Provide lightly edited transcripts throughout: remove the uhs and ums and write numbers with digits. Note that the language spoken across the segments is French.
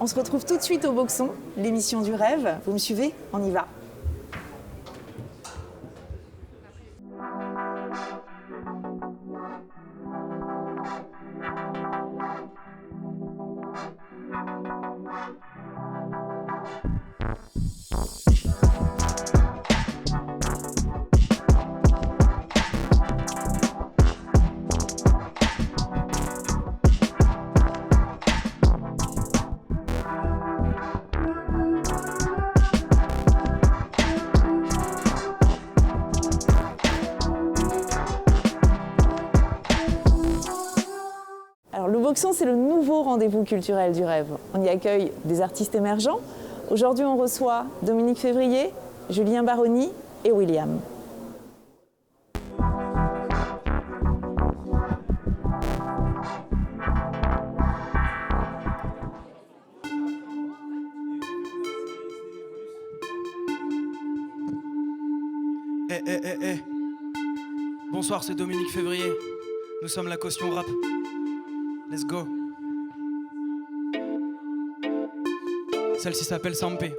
On se retrouve tout de suite au Boxon, l'émission du rêve. Vous me suivez? On y va. Alors, le Boxon, c'est le nouveau rendez-vous culturel du rêve. On y accueille des artistes émergents. Aujourd'hui, on reçoit Dominique Février, Julien Baroni et William. Bonsoir, c'est Dominique Février. Nous sommes la caution rap. Let's go. Celle-ci s'appelle Sampé.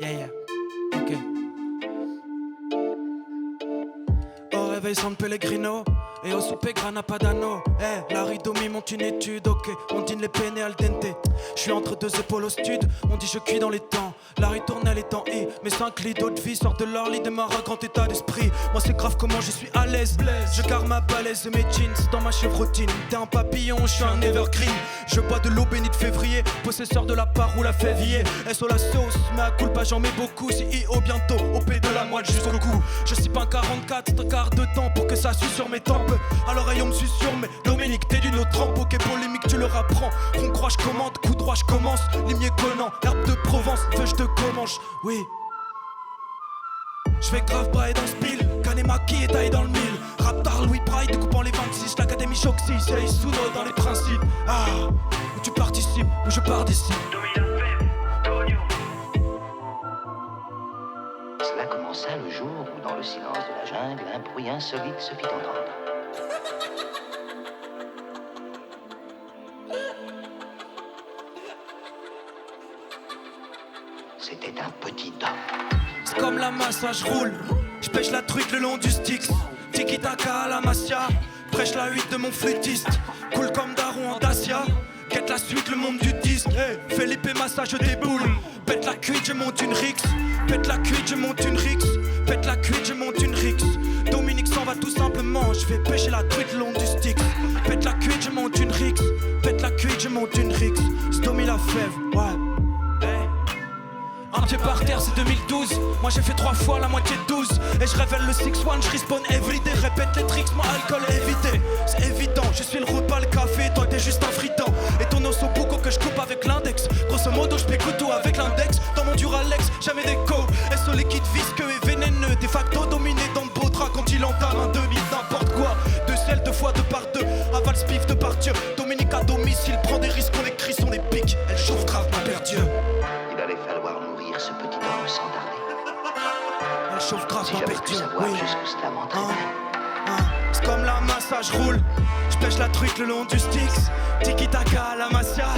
Yeah. Ok. Au réveil San Pellegrino et au souper Grana Padano. La ridomie monte une étude, ok. On dîne les penne al dente. Je suis entre deux épaules au stud. On dit je cuis dans les temps. La ritournelle est en I. Mes 5 lits d'eau de vie sortent de leur lit. Démarre un grand état d'esprit. Moi c'est grave comment je suis à l'aise. Je garde ma balèze et mes jeans dans ma chevrotine. T'es un papillon, je suis un evergreen. Je bois de l'eau bénie de février. Possesseur de la part ou la février. SO la sauce, mais à culpa j'en mets beaucoup. Si IO bientôt, OP de la moelle jusqu'au cou. Je suis pas un 44, c'est un quart de temps pour que ça suit sur mes tempes. À l'oreille on me suit sur mais Dominique t'es d'une autre trempe. Ok polémique tu leur apprends. Rond croix je commande, coup droit je commence. Limier Conan, herbe de Provence, feuille de Comanche, oui. Je fais grave braille dans ce pile. Kanemaki et taille dans le mille. Raptar Louis Pride découpant les 26. L'académie Choxy, c'est Isuno dans les principes. Ah, où tu participes, où je pars d'ici. Cela commença le jour où dans le silence de la jungle, un bruit insolite se fit entendre. C'était un petit homme. C'est comme la massage roule. Je pêche la truite le long du Styx. Tiki taka à la Masia. Prêche la 8 de mon flûtiste. Cool comme Daron en Dacia. Quête la suite, le monde du disque. Felipe massage des boules. Pète la cuite, je monte une rixe. Pète la cuite, je monte une rixe. Pète la cuite, je monte une rixe. Dominique s'en va tout simplement. Je vais pêcher la truite le long du Styx. Pète la cuite, je monte une rixe. Pète la cuite, je monte une rixe. C'est Domi la fève, ouais. Un pied par terre, c'est 2012. Moi j'ai fait 3 fois la moitié de 12. Et je révèle le 6-1, je respawn everyday. Répète les tricks, moi alcool évité. C'est évident, je suis le repas, le café. Toi t'es juste un fritant. Et ton os au bouco que je coupe avec l'index. Grosso modo, je paie couteau avec l'index. Dans mon Duralex, jamais d'écho. SO liquide visqueux et vénéneux. De facto dominé dans le beau drap quand il entame un demi n'importe quoi. 2 sel, 2 fois 2 par 2. Aval spiff de par Dieu. Dominique à domicile, prend des risques, on les crie, on les pique. Elle chauffe grave, ma père Dieu. Il allait falloir nourrir ce petit homme sans tarder. Elle chauffe grave, Si ma j'avais père pu Dieu. savoir Oui. jusqu'où cela m'entraînerait. C'est comme la massage roule. Je pêche la truite le long du Styx. Tiki taka à la Masia.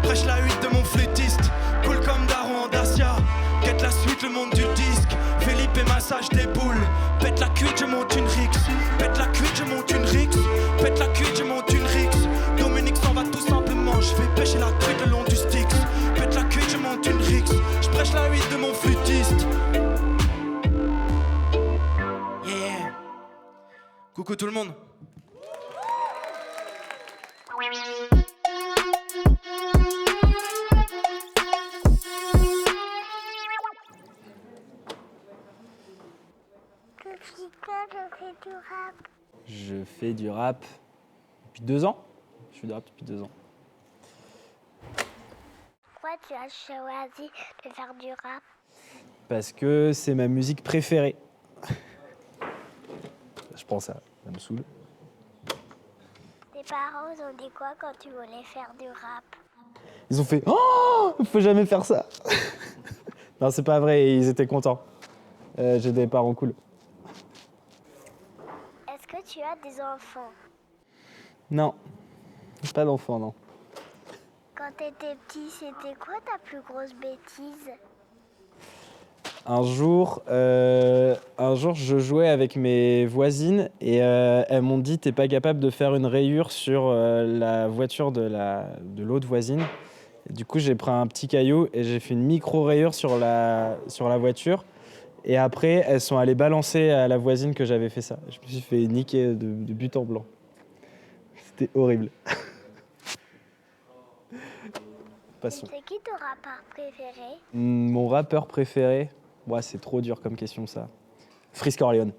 Prêche la 8 de mon flûtiste. Cool comme Daron en Dacia. Quête la suite, le monde du disque. Philippe et massage des boules. Pète la cuite, je monte une rixe. Pète la cuite, je monte une rixe. Pète la cuite, je monte une rixe. Dominique s'en va tout simplement. Je vais pêcher la truite le long du Styx. Pète la cuite, je monte une rixe. Je prêche la 8 de mon flûtiste. Yeah. Coucou tout le monde. Je fais du rap depuis 2 ans. Je fais du rap depuis 2 ans. Pourquoi tu as choisi de faire du rap? Parce que c'est ma musique préférée. Je prends ça me saoule. Tes parents ont dit quoi quand tu voulais faire du rap? Ils ont fait « Oh, faut jamais faire ça !» Non, c'est pas vrai, ils étaient contents. J'ai des parents cool. Est-ce que tu as des enfants? Non, pas d'enfant, non. Quand tu étais petit, c'était quoi ta plus grosse bêtise? Un jour, je jouais avec mes voisines et elles m'ont dit « T'es pas capable de faire une rayure sur la voiture de l'autre voisine ?» Et du coup, j'ai pris un petit caillou et j'ai fait une micro-rayure sur la voiture. Et après, elles sont allées balancer à la voisine que j'avais fait ça. Je me suis fait niquer de but en blanc. C'était horrible. Passons. C'est qui ton rappeur préféré? Mon rappeur préféré? Ouais, c'est trop dur comme question, ça. Freeze Corleone.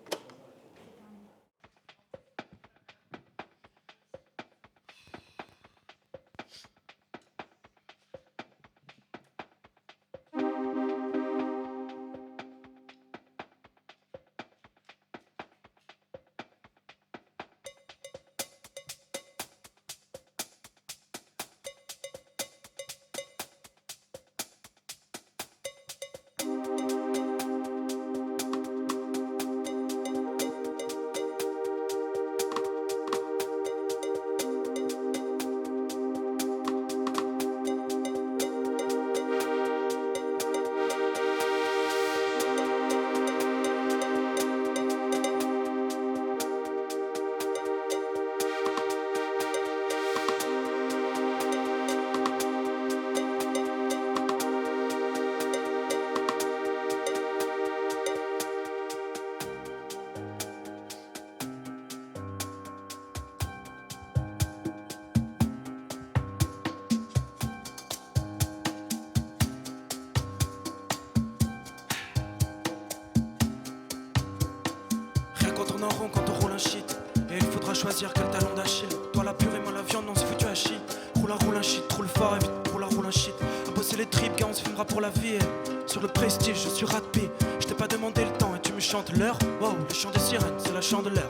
tourne en rond quand on roule un shit. Et il faudra choisir quel talon d'Achille. Toi la purée, moi la viande, on se foutu à chier. Roule un shit, roule fort et vite, roule un shit. À bosser les tripes, gars, on se filmera pour la vie. Et sur le prestige, je suis ratpi. Je t'ai pas demandé le temps et tu me chantes l'heure. Wow, le chant des sirènes, c'est la chandeleur.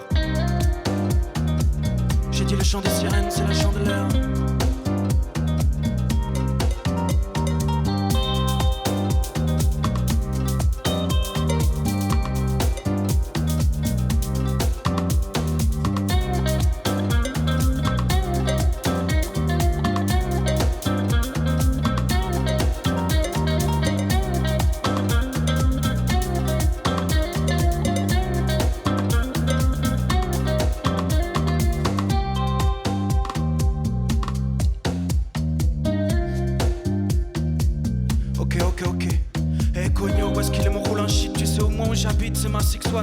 J'ai dit le chant des sirènes, c'est la chandeleur.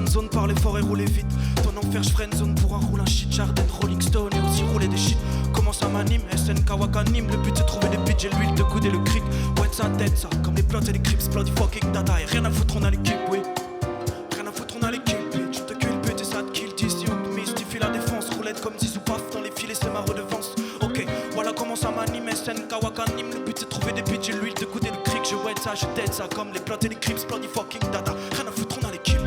Zone par les forêts, rouler vite. Ton enfer, je freine zone pour un roule un shit. Jardin, Rolling Stone et aussi rouler des shit. Comment ça m'anime, SNK Wakanim. Le but c'est trouver des bitches et l'huile de coude et le cric. Ouais, ça tête ça, comme les plantes et les crips. Bloody fucking data et rien à foutre, on a l'équipe, oui. Rien à foutre, on a l'équipe, bitch. Je te culpute et ça te kill, d'ici ou mystifie la défense. Roulette comme Zizou paf dans les filets, c'est ma redevance. Ok, voilà comment ça m'anime, SNK Wakanim. Le but c'est trouver des bitches et l'huile de coude et le cric. Je ouais, ça, je tête ça, comme les plantes et les crips. Bloody fucking data, rien à foutre, on a l'équipe.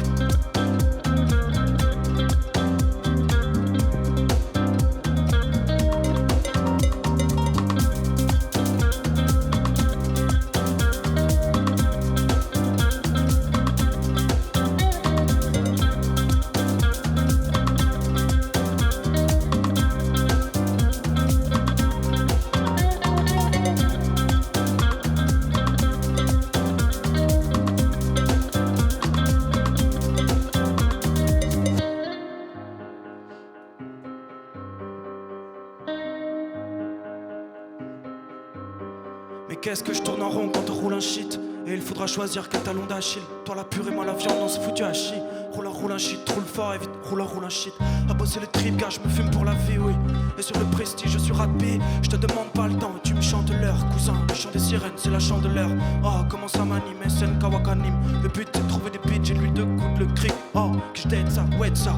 Qu'est-ce que je tourne en rond quand on roule un shit. Et il faudra choisir quel talon d'Achille. Toi la purée, moi la viande, on se foutu à chier. Roule un shit, roule fort et vite, roule un shit. À bosser les tripes car je me fume pour la vie, oui. Et sur le prestige, je suis rapide. Je te demande pas le temps et tu me chantes l'heure. Cousin, le chant des sirènes, c'est la chandeleur. Oh, comment ça m'anime, SNK Wakanim. Le but c'est de trouver des bitches et l'huile de coude, le cric. Oh, que je t'aide ça, ouais ça.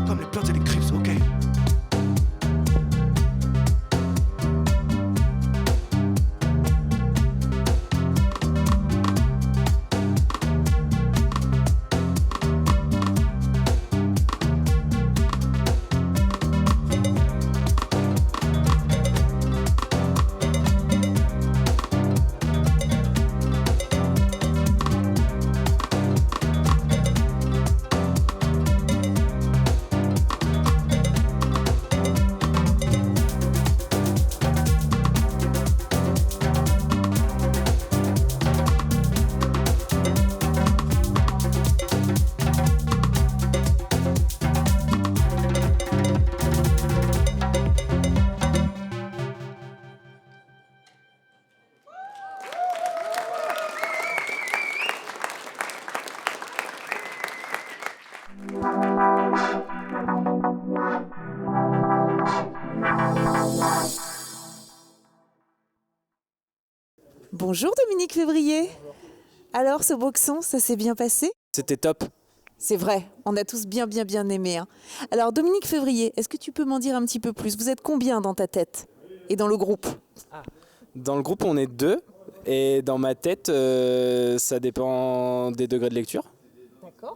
Comme les plantes et les crips, ok. Bonjour Dominique Février. Alors ce boxon, ça s'est bien passé? C'était top. C'est vrai, on a tous bien aimé. Hein. Alors Dominique Février, est-ce que tu peux m'en dire un petit peu plus? Vous êtes combien dans ta tête et dans le groupe? Dans le groupe, on est 2. Et dans ma tête, ça dépend des degrés de lecture. D'accord.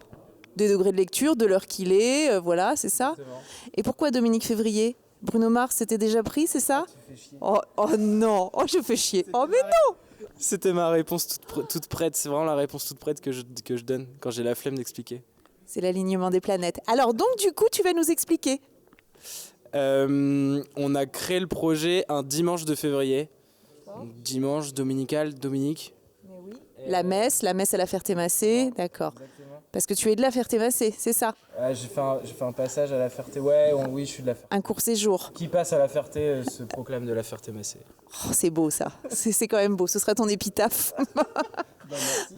Des degrés de lecture, de l'heure qu'il est, voilà, c'est ça. Et pourquoi Dominique Février? Bruno Mars s'était déjà pris, c'est ça? Oh non, oh je fais chier. Oh mais non! C'était ma réponse toute prête. C'est vraiment la réponse toute prête que je donne quand j'ai la flemme d'expliquer. C'est l'alignement des planètes. Alors donc du coup, tu vas nous expliquer. On a créé le projet un dimanche de février. Dimanche dominical, Dominique. La messe à la Ferté-Massé, d'accord. Parce que tu es de la Ferté-Massé, c'est ça? J'ai fait un passage à la Ferté. Oui, je suis de la Ferté. Un court séjour. Qui passe à la Ferté se proclame de la Ferté-Massé. Oh, c'est beau ça, c'est quand même beau, ce serait ton épitaphe.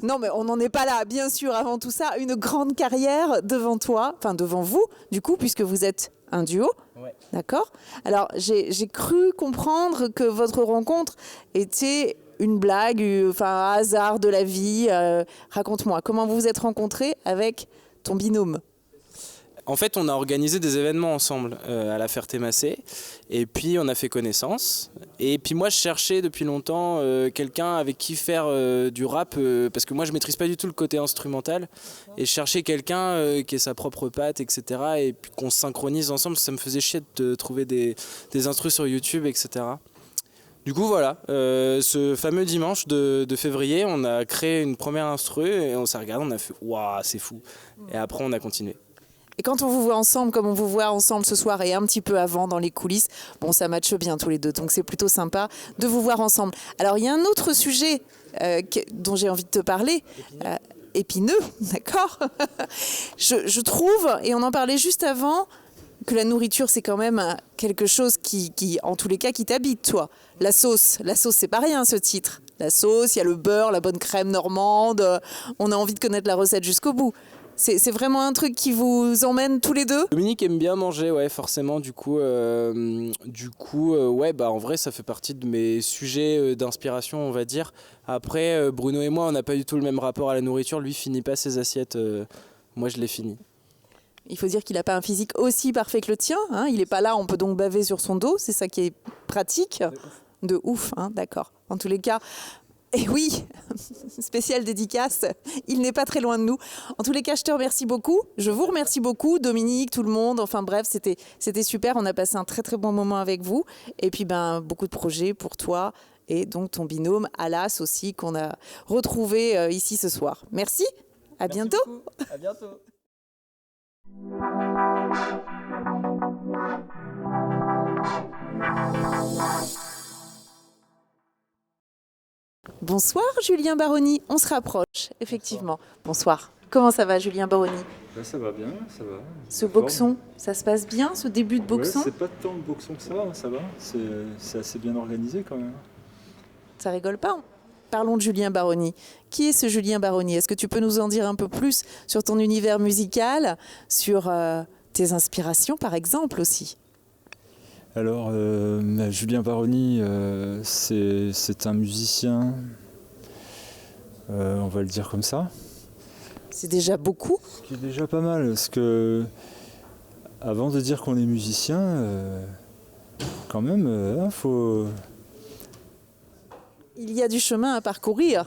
Non mais on n'en est pas là, bien sûr, avant tout ça, une grande carrière devant toi, enfin devant vous, du coup, puisque vous êtes un duo, Ouais. d'accord? Alors j'ai cru comprendre que votre rencontre était une blague, enfin un hasard de la vie. Raconte-moi, comment vous vous êtes rencontrés avec ton binôme? En fait, on a organisé des événements ensemble à la Ferté-Massé. Et puis, on a fait connaissance. Et puis, moi, je cherchais depuis longtemps quelqu'un avec qui faire du rap. Parce que moi, je maîtrise pas du tout le côté instrumental. Et je cherchais quelqu'un qui ait sa propre patte, etc. Et puis qu'on se synchronise ensemble. Ça me faisait chier de trouver des instrus sur YouTube, etc. Du coup, voilà. Ce fameux dimanche de février, on a créé une première instru. Et on s'est regardé, on a fait « Waouh, c'est fou !» Et après, on a continué. Et quand on vous voit ensemble, comme on vous voit ensemble ce soir et un petit peu avant dans les coulisses, bon, ça matche bien tous les deux, donc c'est plutôt sympa de vous voir ensemble. Alors, il y a un autre sujet dont j'ai envie de te parler, épineux, d'accord? Je trouve, et on en parlait juste avant, que la nourriture, c'est quand même quelque chose qui, en tous les cas, qui t'habite, toi. La sauce, c'est pas rien, ce titre. La sauce, il y a le beurre, la bonne crème normande, on a envie de connaître la recette jusqu'au bout. C'est vraiment un truc qui vous emmène tous les deux? Dominique aime bien manger, ouais, forcément. Du coup, ouais, bah en vrai, ça fait partie de mes sujets d'inspiration, on va dire. Après, Bruno et moi, on n'a pas du tout le même rapport à la nourriture. Lui finit pas ses assiettes, moi je les finis. Il faut dire qu'il n'a pas un physique aussi parfait que le tien. Hein. Il n'est pas là, on peut donc baver sur son dos. C'est ça qui est pratique. De ouf, hein, d'accord. En tous les cas. Et oui, spéciale dédicace, il n'est pas très loin de nous. En tous les cas, je te remercie beaucoup. Je vous remercie beaucoup, Dominique, tout le monde. Enfin bref, c'était super. On a passé un très très bon moment avec vous. Et puis beaucoup de projets pour toi et donc ton binôme Alas aussi qu'on a retrouvé ici ce soir. Merci, à bientôt. Beaucoup. À bientôt. Bonsoir Julien Baroni, on se rapproche, effectivement. Bonsoir. Comment ça va Julien Baroni? Ça va bien, ça va. Ce boxon, ça se passe bien, ce début de boxon? C'est pas tant de boxon que ça va. C'est assez bien organisé quand même. Ça rigole pas. Parlons de Julien Baroni. Qui est ce Julien Baroni? Est-ce que tu peux nous en dire un peu plus sur ton univers musical, sur tes inspirations par exemple aussi? Alors, Julien Baroni, c'est un musicien, on va le dire comme ça. C'est déjà beaucoup. Ce qui est déjà pas mal, parce que avant de dire qu'on est musicien, quand même, faut... Il y a du chemin à parcourir.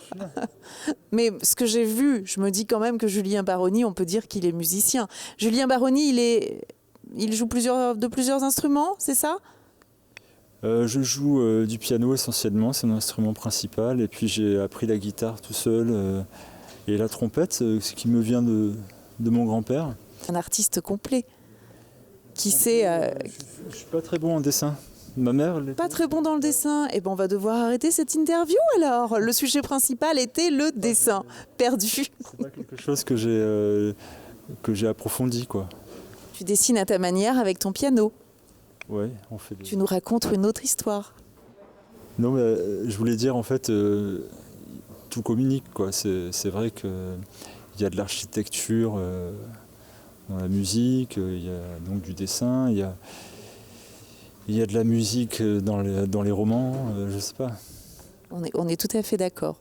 Mais ce que j'ai vu, je me dis quand même que Julien Baroni, on peut dire qu'il est musicien. Julien Baroni, il joue de plusieurs instruments, c'est ça? Je joue du piano essentiellement, c'est mon instrument principal. Et puis j'ai appris la guitare tout seul et la trompette, ce qui me vient de mon grand-père. Un artiste complet qui sait... Je suis pas très bon en dessin. Ma mère l'était. Pas très bon dans le dessin. Eh ben, on va devoir arrêter cette interview alors. Le sujet principal était le dessin. Perdu. C'est pas quelque chose que j'ai approfondi, quoi. Tu dessines à ta manière avec ton piano. Ouais, on fait. Tu nous racontes une autre histoire. Non, mais je voulais dire en fait, tout communique, quoi. C'est vrai que il y a de l'architecture dans la musique, il y a donc du dessin, il y a de la musique dans les romans, je ne sais pas. On est tout à fait d'accord.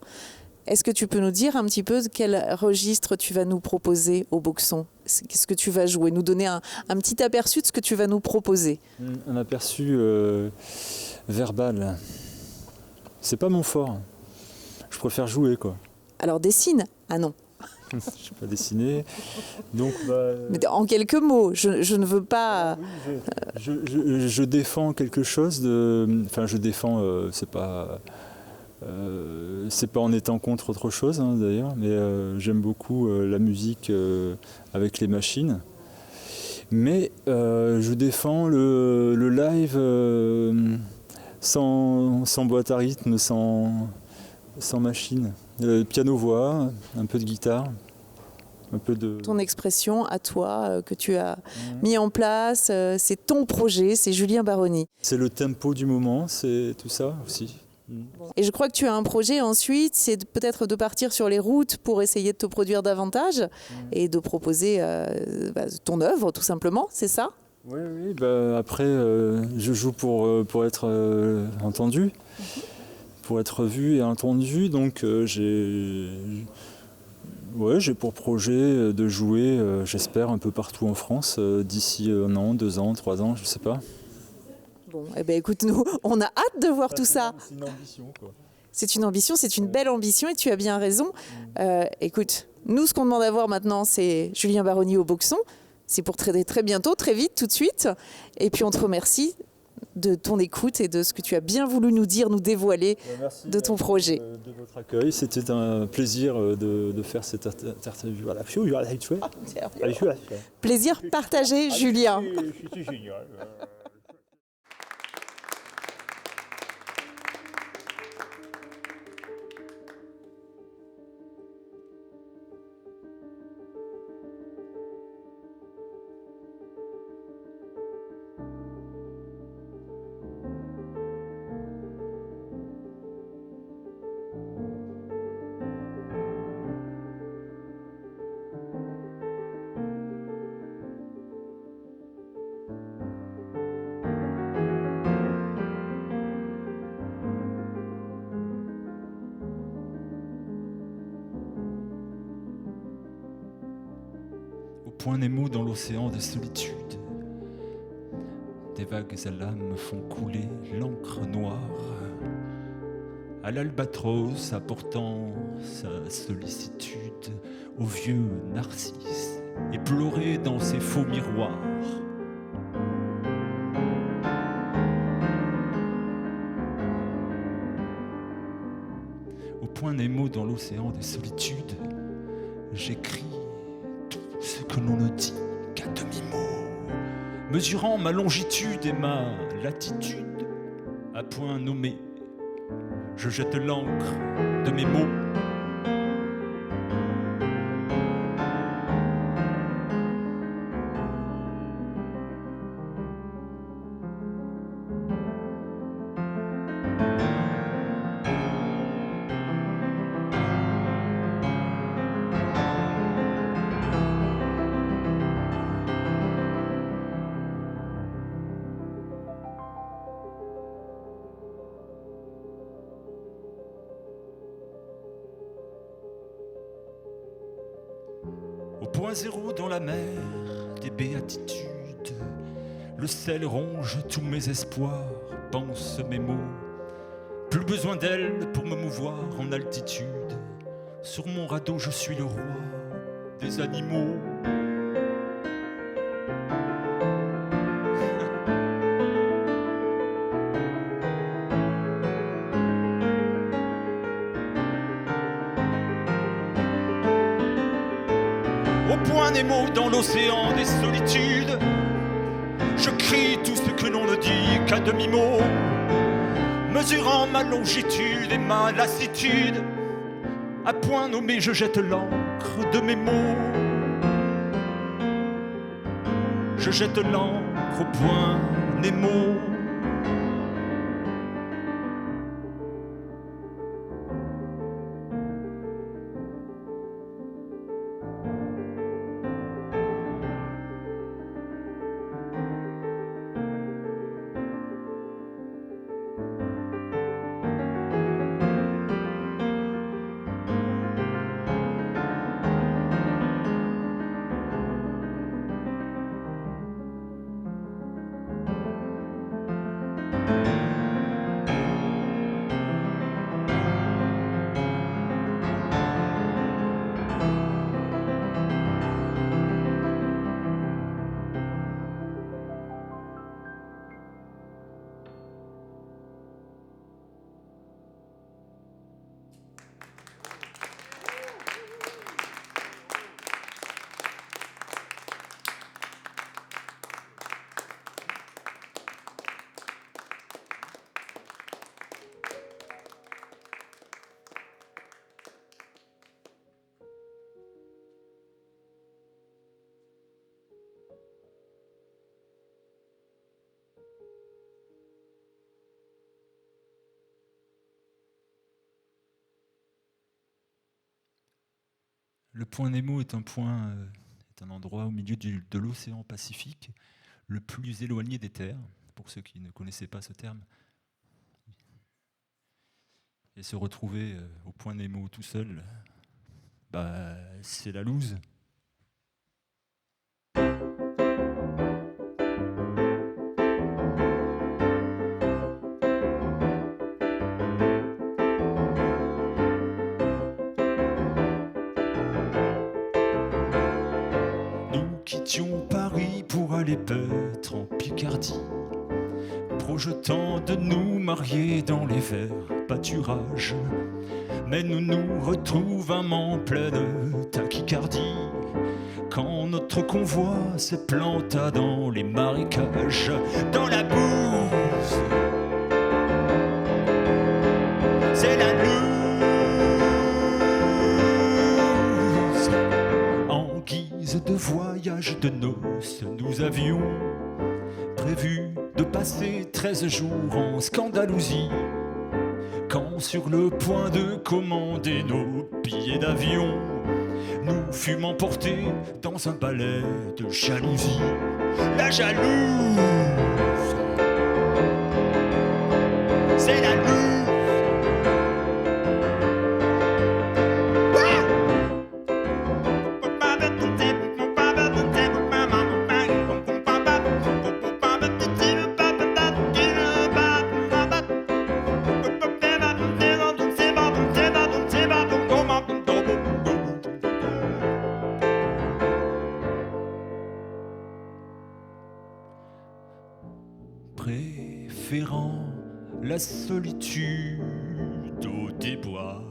Est-ce que tu peux nous dire un petit peu de quel registre tu vas nous proposer au Boxon? Qu'est-ce que tu vas jouer? Nous donner un petit aperçu de ce que tu vas nous proposer. Un aperçu verbal. C'est pas mon fort. Je préfère jouer, quoi. Alors dessine. Ah non. Je ne sais pas dessiner. Donc, Mais en quelques mots, je ne veux pas... je défends quelque chose de... Enfin, je défends, c'est pas en étant contre autre chose, hein, d'ailleurs, mais j'aime beaucoup la musique avec les machines. Mais je défends le live sans boîte à rythme, sans machine. Piano-voix, un peu de guitare. Un peu de... Ton expression à toi que tu as mis en place, c'est ton projet, c'est Julien Baroni. C'est le tempo du moment, c'est tout ça aussi. Bon. Et je crois que tu as un projet ensuite, c'est peut-être de partir sur les routes pour essayer de te produire davantage et de proposer ton œuvre tout simplement, c'est ça? Oui, après je joue pour être entendu, pour être vu et entendu, donc j'ai pour projet de jouer, j'espère, un peu partout en France, d'ici 1 an, 2 ans, 3 ans, je ne sais pas. Bon, eh ben écoute, nous, on a hâte de voir tout ça. C'est une ambition, quoi. C'est une ambition, c'est une belle ambition et tu as bien raison. Écoute, nous, ce qu'on demande à voir maintenant, c'est Julien Baroni au Boxon. C'est pour très bientôt, très vite, tout de suite. Et puis on te remercie de ton écoute et de ce que tu as bien voulu nous dire, nous dévoiler de ton projet. De votre accueil, c'était un plaisir de faire cette interview. Plaisir partagé, Julien. C'est génial. Point Nemo dans l'océan de solitude. Des vagues à l'âme font couler l'encre noire. À l'albatros apportant sa sollicitude au vieux Narcisse, éploré dans ses faux miroirs. Au point Nemo dans l'océan des solitudes, j'écris ce que l'on ne dit qu'à demi-mot, mesurant ma longitude et ma latitude, à point nommé, je jette l'encre de mes mots. Au point zéro dans la mer des béatitudes, le sel ronge tous mes espoirs, pensent mes mots. Plus besoin d'elle pour me mouvoir en altitude. Sur mon radeau, je suis le roi des animaux. Au point Nemo dans l'océan des solitudes, je crie tout ce que l'on ne dit qu'à demi-mot, mesurant ma longitude et ma lassitude, à point nommé je jette l'encre de mes mots. Je jette l'encre au point Nemo. Le point Nemo est un endroit au milieu de l'océan Pacifique, le plus éloigné des terres, pour ceux qui ne connaissaient pas ce terme. Et se retrouver au point Nemo tout seul, c'est la loose. Nous quittions Paris pour aller paître en Picardie, projetant de nous marier dans les verts pâturages. Mais nous nous retrouvâmes en pleine tachycardie quand notre convoi se planta dans les marécages, dans la bouse. C'est la loose. En guise de voyage de noces, nous avions prévu de passer 13 jours en Scandallousie, quand sur le point de commander nos billets d'avion, nous fûmes emportés dans un balai de jalousie. La jalouse, c'est la loose. Préférant la solitude aux déboires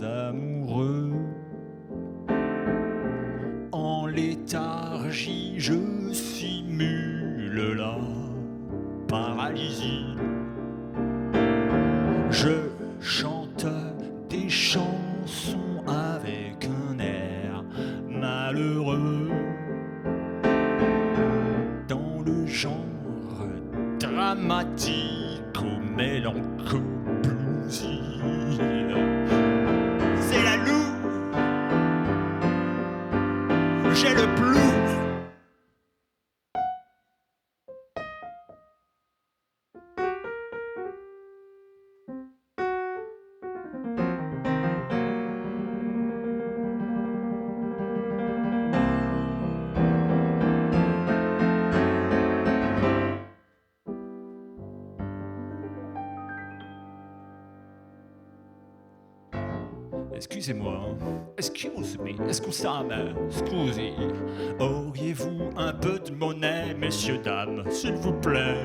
amoureux, en léthargie je simule la paralysie. Je chante des chansons avec un air malheureux, dans le genre dramatique aux mélancolies. C'est la loue, j'ai le blues. Excusez-moi, scusi. Auriez-vous un peu de monnaie, messieurs, dames, s'il vous plaît?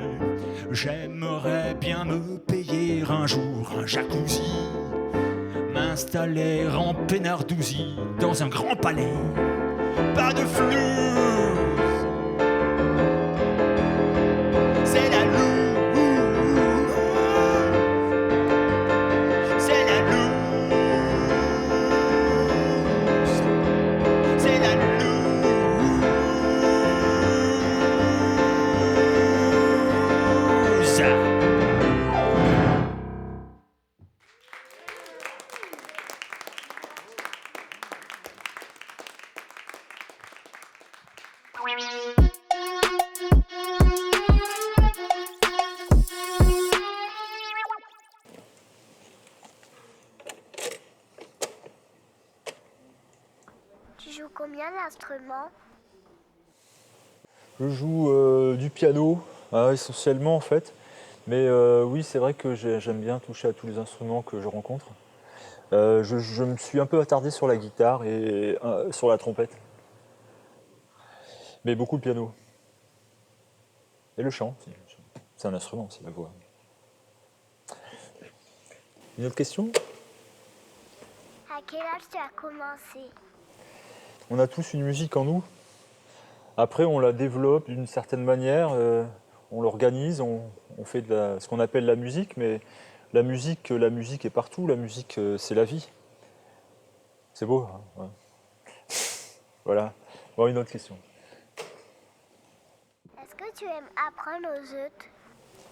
J'aimerais bien me payer un jour un jacuzzi, m'installer en peinardousie dans un grand palais. Pas de flou, c'est la loose. Tu joues combien d'instruments? Je joue du piano, essentiellement en fait. Mais oui, c'est vrai que j'aime bien toucher à tous les instruments que je rencontre. Je me suis un peu attardé sur la guitare et sur la trompette. Mais beaucoup le piano. Et le chant, c'est un instrument, c'est la voix. Une autre question? À quel âge tu as commencé? On a tous une musique en nous. Après, on la développe d'une certaine manière, on l'organise, on fait ce qu'on appelle la musique, mais la musique est partout, la musique, c'est la vie. C'est beau, hein, ouais. Voilà. Bon, une autre question. Est-ce que tu aimes apprendre aux autres?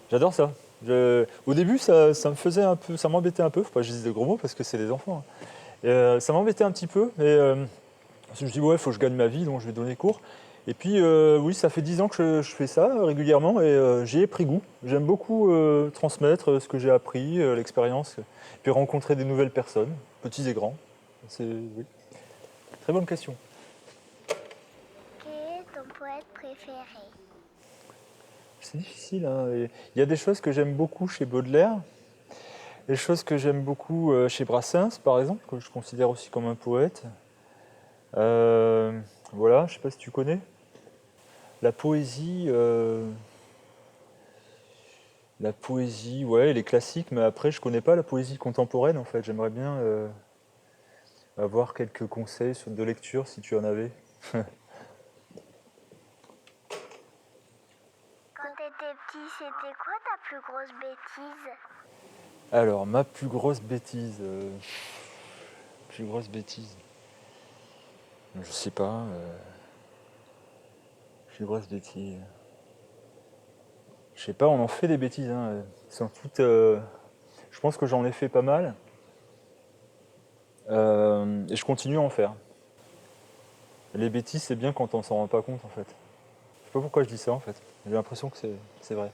J'adore ça. Au début, ça me faisait un peu, ça m'embêtait un peu. Faut pas que je dise des gros mots parce que c'est des enfants. Hein. Ça m'embêtait un petit peu, mais Parce que je dis ouais, il faut que je gagne ma vie, donc je vais donner cours. Et puis oui, ça fait 10 ans que je fais ça régulièrement et j'y ai pris goût. J'aime beaucoup transmettre ce que j'ai appris, l'expérience, puis rencontrer des nouvelles personnes, petits et grands. Oui. Très bonne question. Quel est ton poète préféré? C'est difficile, hein. Il y a des choses que j'aime beaucoup chez Baudelaire, des choses que j'aime beaucoup chez Brassens, par exemple, que je considère aussi comme un poète. Voilà, je ne sais pas si tu connais. La poésie, ouais, les classiques, mais après, je ne connais pas la poésie contemporaine, en fait. J'aimerais bien avoir quelques conseils de lecture, si tu en avais. Quand t'étais petit, c'était quoi ta plus grosse bêtise? Alors, ma plus grosse bêtise... Je sais pas... Plus grosse bêtise... Je sais pas, on en fait des bêtises, hein. Sans toutes, je pense que j'en ai fait pas mal. Et je continue à en faire. Les bêtises, c'est bien quand on s'en rend pas compte, en fait. Je sais pas pourquoi je dis ça, en fait. J'ai l'impression que c'est vrai.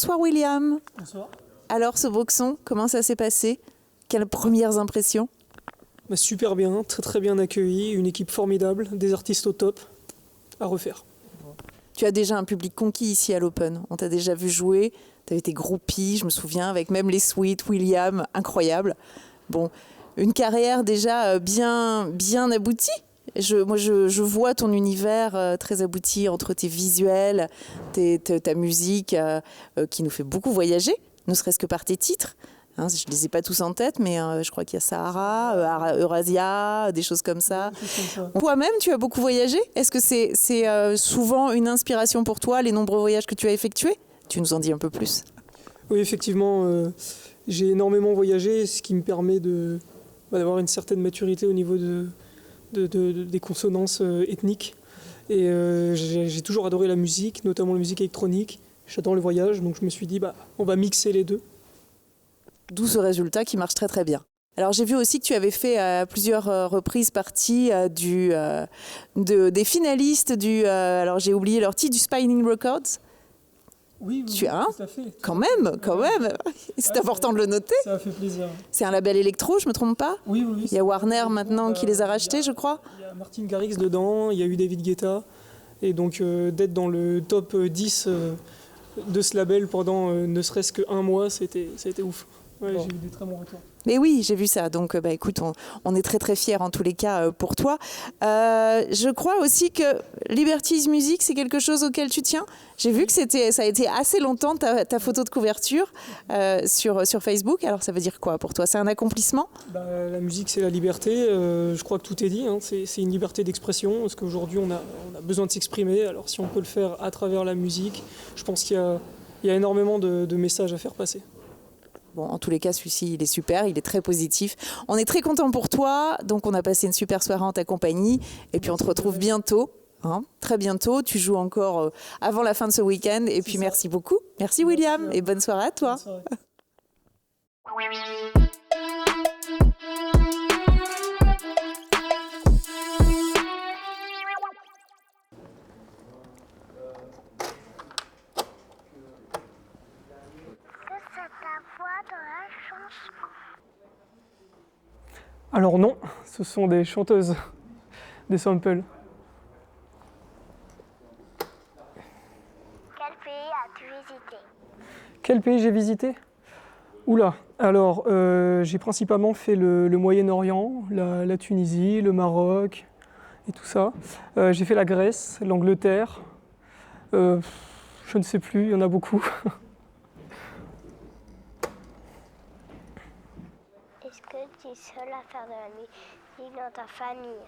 Bonsoir William. Bonsoir. Alors ce boxon, comment ça s'est passé? Quelles premières impressions? Super bien, très très bien accueilli, une équipe formidable, des artistes au top, à refaire. Tu as déjà un public conquis ici à l'Open. On t'a déjà vu jouer, tu avais tes groupies, je me souviens, avec même les suites, William, incroyable. Bon, une carrière déjà bien aboutie. Je vois ton univers très abouti entre tes visuels, ta musique qui nous fait beaucoup voyager, ne serait-ce que par tes titres. Hein, je ne les ai pas tous en tête, mais je crois qu'il y a Sahara, Eurasia, des choses comme ça. Toi-même, tu as beaucoup voyagé. Est-ce que c'est souvent une inspiration pour toi, les nombreux voyages que tu as effectués? Tu nous en dis un peu plus. Oui, effectivement, j'ai énormément voyagé, ce qui me permet d'avoir une certaine maturité au niveau des consonances ethniques. Et j'ai toujours adoré la musique, notamment la musique électronique. J'adore le voyage, donc je me suis dit, on va mixer les deux. D'où ce résultat qui marche très très bien. Alors j'ai vu aussi que tu avais fait à plusieurs reprises partie des finalistes alors j'ai oublié leur titre, du Spinning Records. Oui, tu as tout à fait. Quand même. C'est important de le noter. Ça a fait plaisir. C'est un label électro, je me trompe pas? Oui. Il y a Warner maintenant qui les a rachetés, je crois. Il y a Martin Garrix dedans, il y a eu David Guetta. Et donc d'être dans le top 10 de ce label pendant ne serait-ce qu'un mois, ça a été ouf. Ouais, j'ai eu des très bons retours. Mais oui, j'ai vu ça. Donc, écoute, on est très très fiers en tous les cas pour toi. Je crois aussi que Liberties Music, c'est quelque chose auquel tu tiens. J'ai vu que ça a été assez longtemps ta photo de couverture sur Facebook. Alors, ça veut dire quoi pour toi? C'est un accomplissement? La musique, c'est la liberté. Je crois que tout est dit. Hein. C'est une liberté d'expression. Parce qu'aujourd'hui, on a besoin de s'exprimer. Alors, si on peut le faire à travers la musique, je pense qu'il y a énormément de messages à faire passer. Bon, en tous les cas, celui-ci, il est super, il est très positif. On est très content pour toi. Donc, on a passé une super soirée en ta compagnie. Et puis, on te retrouve bientôt, très bientôt. Tu joues encore avant la fin de ce week-end. Et puis, merci beaucoup. Merci William. Et bonne soirée à toi. Bonne soirée. Alors non, ce sont des chanteuses, des samples. Quel pays as-tu visité? Quel pays j'ai visité? Oula, alors j'ai principalement fait le Moyen-Orient, la Tunisie, le Maroc et tout ça. J'ai fait la Grèce, l'Angleterre, je ne sais plus, il y en a beaucoup. Est-ce que tu es seul à faire de la musique dans ta famille?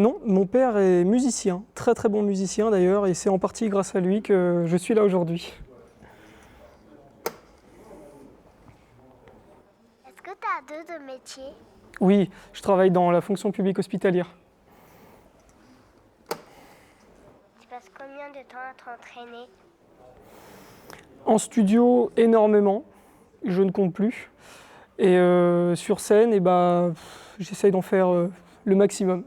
Non, mon père est musicien, très très bon musicien d'ailleurs, et c'est en partie grâce à lui que je suis là aujourd'hui. Est-ce que tu as deux de métiers? Oui, je travaille dans la fonction publique hospitalière. Tu passes combien de temps à t'entraîner? En studio, énormément, je ne compte plus. Et sur scène, j'essaye d'en faire le maximum.